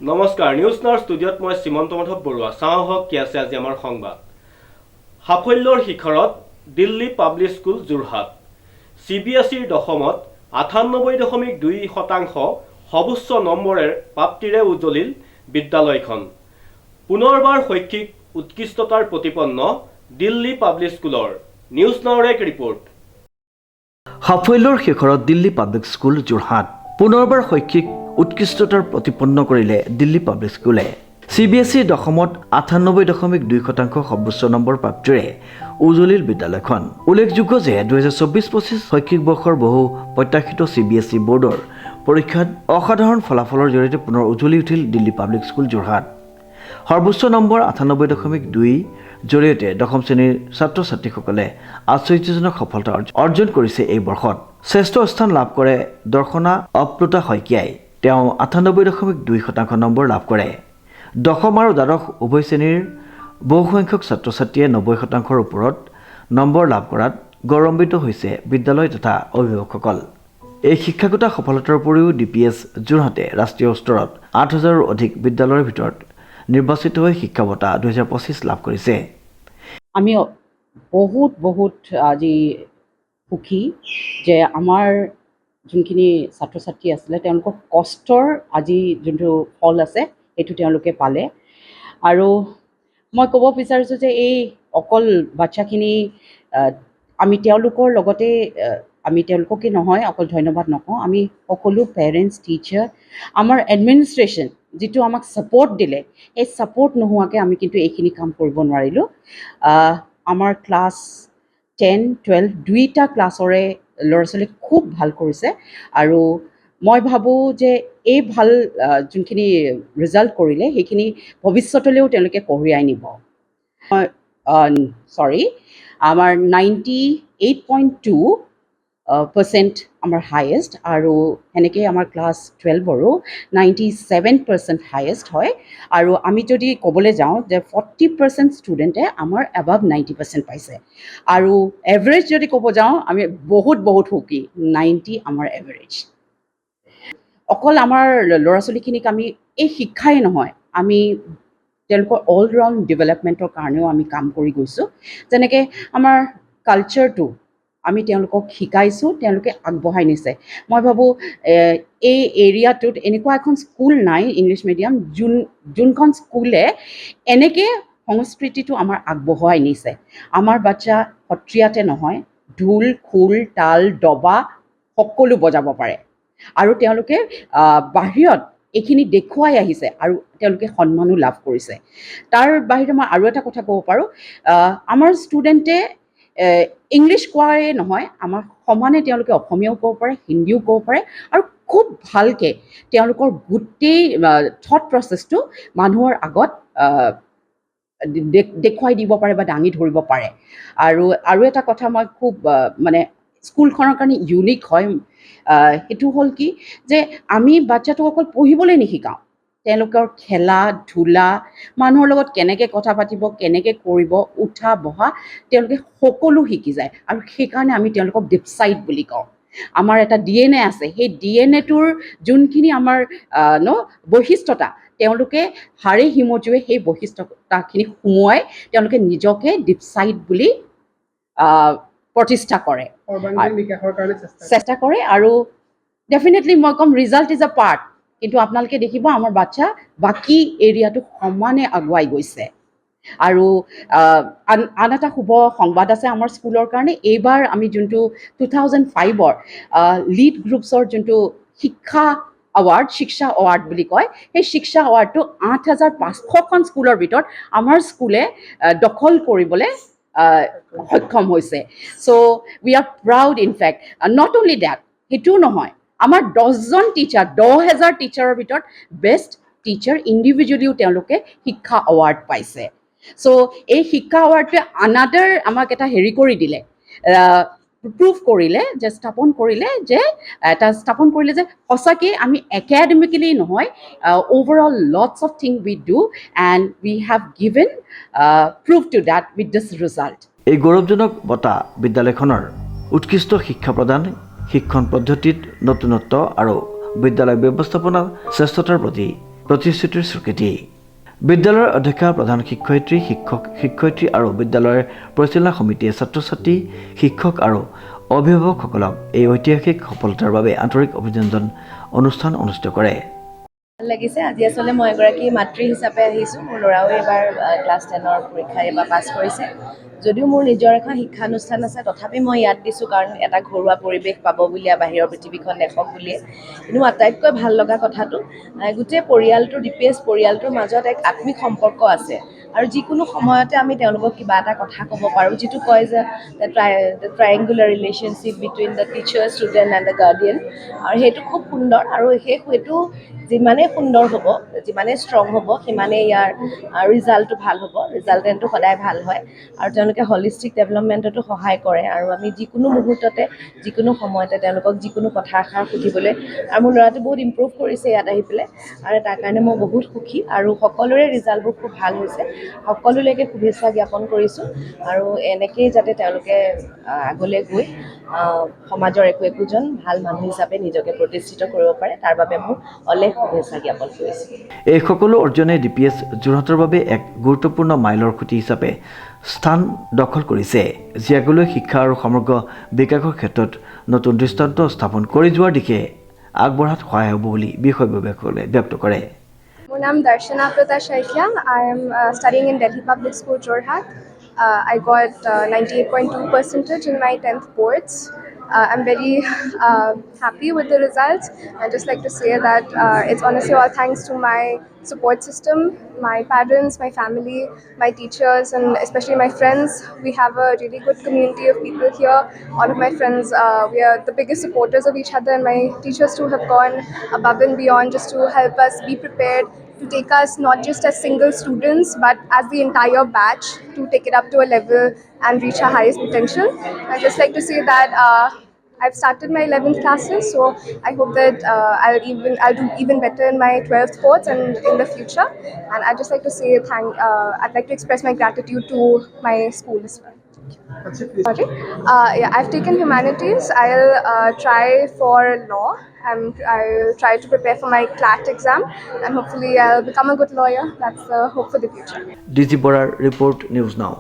নমস্কাৰ নিউজ নাৰ ষ্টুডিঅ'ত মই শ্ৰীমন্ত মাধৱ বৰুৱা চাওঁহক কি আছে আজি আমাৰ সংবাদ সাফল্যৰ শিখৰত দিল্লী পাব্লিক স্কুল যোৰহাট CBSEৰ দশমত 98.2% সৰ্বোচ্চ নম্বৰেৰ প্ৰাপ্তিৰে উজ্জ্বলিল বিদ্যালয়খন পুনৰবাৰ শৈক্ষিক উৎকৃষ্টতাৰ প্ৰতিপন্ন দিল্লী পাব্লিক স্কুলৰ নিউজ নাওৰ এক ৰিপৰ্ট সাফল্যৰ শিখৰত দিল্লী পাব্লিক স্কুল যোৰহাট পুনৰবাৰ শৈক্ষিক উৎকৃষ্টতাৰ প্ৰতিপন্ন কৰিলে দিল্লী পাব্লিক স্কুলে CBSEৰ দশমত 98.2% সৰ্বোচ্চ নম্বৰ প্ৰাপ্তিৰে উজ্জ্বলিল বিদ্যালয়খন উল্লেখযোগ্য যে 2024-25 শৈক্ষিক বৰ্ষৰ বহু প্ৰত্যাশিত CBSE বোৰ্ডৰ পৰীক্ষাত অসাধাৰণ ফলাফলৰ জৰিয়তে পুনৰ উজ্জ্বলি উঠিল দিল্লী পাব্লিক স্কুল যোৰহাট সৰ্বোচ্চ নম্বৰ 98.2 জৰিয়তে দশম শ্ৰেণীৰ ছাত্ৰ ছাত্ৰীসকলে আশ্চৰ্যজনক সফলতা অৰ্জন কৰিছে এই বৰ্ষত শ্ৰেষ্ঠ স্থান লাভ কৰে দৰ্শনা অপ্লুতা শইকীয়াই তেওঁ 98.2% নম্বৰ লাভ কৰে দশম আৰু দ্বাদশ উভয় শ্ৰেণীৰ বহুসংখ্যক ছাত্ৰ ছাত্ৰীয়ে 90%ৰ ওপৰত নম্বৰ লাভ কৰাত গৌৰৱান্বিত হৈছে বিদ্যালয় তথা অভিভাৱকসকল এই শিক্ষাগত সফলতাৰ উপৰিও DPS যোৰহাটে ৰাষ্ট্ৰীয় স্তৰত 8000ৰ অধিক বিদ্যালয়ৰ ভিতৰত নিৰ্বাচিত হৈ শিক্ষা বঁটা 2025 লাভ কৰিছে আমি বহুত আজি সুখী যে আমাৰ যোনখিনি ছাত্ৰ ছাত্ৰী আছিলে তেওঁলোকৰ কষ্টৰ আজি যোনটো ফল আছে সেইটো তেওঁলোকে পালে আৰু মই ক'ব বিচাৰিছোঁ যে এই অকল বাচ্চাখিনি আমি তেওঁলোকৰ লগতে আমি তেওঁলোককে নহয় অকল ধন্যবাদ নকওঁ আমি সকলো পেৰেণ্টছ টিচাৰ আমাৰ এডমিনিষ্ট্ৰেশ্যন যিটো আমাক ছাপোৰ্ট দিলে এই ছাপোৰ্ট নোহোৱাকৈ আমি কিন্তু এইখিনি কাম কৰিব নোৱাৰিলোঁ আমাৰ ক্লাছ 10-12 দুইটা ক্লাছৰে ল'ৰা ছোৱালী খুব ভাল কৰিছে আৰু মই ভাবোঁ যে এই ভাল যোনখিনি ৰিজাল্ট কৰিলে সেইখিনি ভৱিষ্যতলৈও তেওঁলোকে কঢ়িয়াই নিব আমাৰ 98.2% আমাৰ হায়েষ্ট আৰু সেনেকৈ আমাৰ ক্লাছ 12ৰো 97% হায়েষ্ট হয় আৰু আমি যদি ক'বলৈ যাওঁ যে 40% ষ্টুডেণ্টে আমাৰ এবাভ 90% পাইছে আৰু এভাৰেজ যদি ক'ব যাওঁ আমি বহুত সুখী 90 আমাৰ এভাৰেজ অকল আমাৰ ল'ৰা ছোৱালীখিনিক আমি এই শিক্ষাই নহয় আমি তেওঁলোকৰ অল ৰাউণ্ড ডেভেলপমেণ্টৰ কাৰণেও আমি কাম কৰি গৈছোঁ যেনেকৈ আমাৰ কালচাৰটো আমি তেওঁলোকক শিকাইছোঁ তেওঁলোকে আগবঢ়াই নিছে মই ভাবোঁ এই এৰিয়াটোত এনেকুৱা এখন স্কুল নাই ইংলিছ মিডিয়াম যোনখন স্কুলে এনেকৈ সংস্কৃতিটো আমাৰ আগবঢ়াই নিছে আমাৰ বাচ্চা সত্ৰীয়াতে নহয় ঢোল খোল তাল দবা সকলো বজাব পাৰে আৰু তেওঁলোকে বাহিৰত এইখিনি দেখুৱাই আহিছে আৰু তেওঁলোকে সন্মানো লাভ কৰিছে তাৰ বাহিৰে মই আৰু এটা কথা ক'ব পাৰোঁ আমাৰ ষ্টুডেণ্টে ইংলিছ কোৱাই নহয় আমাৰ সমানে তেওঁলোকে অসমীয়াও ক'ব পাৰে হিন্দীও ক'ব পাৰে আৰু খুব ভালকৈ তেওঁলোকৰ গোটেই থট প্ৰচেছটো মানুহৰ আগত দেখুৱাই দিব পাৰে বা দাঙি ধৰিব পাৰে আৰু এটা কথা মই খুব মানে স্কুলখনৰ কাৰণে ইউনিক হয় সেইটো হ'ল কি যে আমি বাচ্চাটোক অকল পঢ়িবলৈ নিশিকাওঁ তেওঁলোকৰ খেলা ধূলা মানুহৰ লগত কেনেকৈ কথা পাতিব কেনেকৈ কৰিব উঠা বহা তেওঁলোকে সকলো শিকি যায় আৰু সেইকাৰণে আমি তেওঁলোকক ডিপচাইট বুলি কওঁ আমাৰ এটা DNA আছে সেই DNAটোৰ যোনখিনি আমাৰ বৈশিষ্ট্যতা তেওঁলোকে হাড়ে হিমজুৱে সেই বৈশিষ্ট্যতাখিনি সোমোৱাই তেওঁলোকে নিজকে ডিপচাইট বুলি প্ৰতিষ্ঠা কৰে চেষ্টা কৰে আৰু ডেফিনেটলি মই ক'ম ৰিজাল্ট ইজ আ পাৰ্ট কিন্তু আপোনালোকে দেখিব আমাৰ বাচ্চা বাকী এৰিয়াটো সমানে আগুৱাই গৈছে আৰু আন এটা শুভ সংবাদ আছে আমাৰ স্কুলৰ কাৰণে এইবাৰ আমি যোনটো 2005ৰ লিড গ্ৰুপছৰ যোনটো শিক্ষা এৱাৰ্ড বুলি কয় সেই শিক্ষা এৱাৰ্ডটো 8500খন স্কুলৰ ভিতৰত আমাৰ স্কুলে দখল কৰিবলৈ সক্ষম হৈছে so' we are proud in fact not only that সেইটোও নহয় আমাৰ 10জন টিচাৰ 10,000 টিচাৰৰ ভিতৰত বেষ্ট টিচাৰ ইণ্ডিভিজুৱেলিও তেওঁলোকে শিক্ষা এৱাৰ্ড পাইছে চ' এই শিক্ষা এৱাৰ্ডটোৱে আনাডাৰ আমাক এটা হেৰি কৰি দিলে প্ৰুভ কৰিলে যে স্থাপন কৰিলে যে সঁচাকৈ আমি একাডেমিকেলি নহয় overall lots of thing we do and we have given proof to date with this result এই গৌৰৱজনক বঁটা বিদ্যালয়খনৰ উৎকৃষ্ট শিক্ষা প্ৰদান শিক্ষণ পদ্ধতিত নতুনত্ব আৰু বিদ্যালয় ব্যৱস্থাপনা শ্ৰেষ্ঠতাৰ প্ৰতি প্ৰতিশ্ৰুতিৰ স্বীকৃতি বিদ্যালয়ৰ অধ্যক্ষ প্ৰধান শিক্ষয়িত্ৰী শিক্ষয়িত্ৰী আৰু বিদ্যালয়ৰ পৰিচালনা সমিতিয়ে ছাত্ৰ ছাত্ৰী শিক্ষক আৰু অভিভাৱকসকলক এই ঐতিহাসিক সফলতাৰ বাবে আন্তৰিক অভিনন্দন অনুষ্ঠান অনুষ্ঠিত কৰে ভাল লাগিছে আজি আসলে মই এগৰাকী মাতৃ হিচাপে আহিছোঁ মোৰ ল'ৰাও এবাৰ ক্লাছ 10ৰ পৰীক্ষা এবাৰ পাছ কৰিছে যদিও মোৰ নিজৰ এখন শিক্ষানুষ্ঠান আছে তথাপি মই ইয়াত দিছোঁ কাৰণ এটা ঘৰুৱা পৰিৱেশ পাব বুলিয়ে বাহিৰৰ পৃথিৱীখন দেখক বুলিয়ে কিন্তু আটাইতকৈ ভাল লগা কথাটো গোটেই পৰিয়ালটোৰ ডিপিএছ পৰিয়ালটোৰ মাজত এক আত্মিক সম্পৰ্ক আছে আৰু যিকোনো সময়তে আমি তেওঁলোকক কিবা এটা কথা ক'ব পাৰোঁ যিটো কয় যে triangular relationship between the teacher student and the guardian আৰু সেইটো খুব সুন্দৰ আৰু সেইটো যিমানেই সুন্দৰ হ'ব যিমানেই ষ্ট্ৰং হ'ব সিমানেই ইয়াৰ ৰিজাল্টটো ভাল হ'ব ৰিজাল্টেণ্টটো সদায় ভাল হয় আৰু তেওঁলোকে হলিষ্টিক ডেভেলপমেণ্টতো সহায় কৰে আৰু আমি যিকোনো মুহূৰ্ততে যিকোনো সময়তে তেওঁলোকক যিকোনো কথা এষাৰ সুধিবলৈ আৰু মোৰ ল'ৰাটো বহুত ইম্প্ৰুভ কৰিছে ইয়াত আহি পেলাই আৰু তাৰ কাৰণে মই বহুত সুখী আৰু সকলোৰে ৰিজাল্টবোৰ খুব ভাল হৈছে সকলোলৈকে শুভেচ্ছা জ্ঞাপন কৰিছোঁ আৰু এনেকেই যাতে তেওঁলোকে আগলৈ গৈ সমাজৰ একোজন ভাল মানুহ হিচাপে নিজকে প্ৰতিষ্ঠিত কৰিব পাৰে তাৰ বাবে মোক অলেখ শুভেচ্ছা জ্ঞাপন কৰিছোঁ এই সকলো অৰ্জনে ডিপিএছ যোৰহাটৰ বাবে এক গুৰুত্বপূৰ্ণ মাইলৰ খুঁটি হিচাপে স্থান দখল কৰিছে যি আগলৈ শিক্ষা আৰু সমগ্ৰ বিকাশৰ ক্ষেত্ৰত নতুন দৃষ্টান্ত স্থাপন কৰি যোৱাৰ দিশে আগবঢ়াত সহায় হ'ব বুলি বিষয়ববীয়াসকলে ব্যক্ত কৰে My name is Darshana Prita Shaikya. I am studying in Delhi Public School, Jorhat. I got 98.2% in my 10th boards. I'm very happy with the results. I'd just like to say that it's honestly all thanks to my support system, my parents, my family, my teachers, and especially my friends. We have a really good community of people here. All of my friends, we are the biggest supporters of each other, and my teachers too have gone above and beyond just to help us be prepared, to take us not just as single students but as the entire batch to take it up to a level and reach our highest potential. I'd just like to say that I've started my 11th classes, so I hope that I'll do even better in my 12th boards and in the future. And I'd just like to say I'd like to express my gratitude to my school as well. Sorry. Yeah, I've taken humanities. I'll try for law. I'll try to prepare for my CLAT exam, and hopefully I'll become a good lawyer. That's the hope for the future. ডিজি বৰাৰ report news now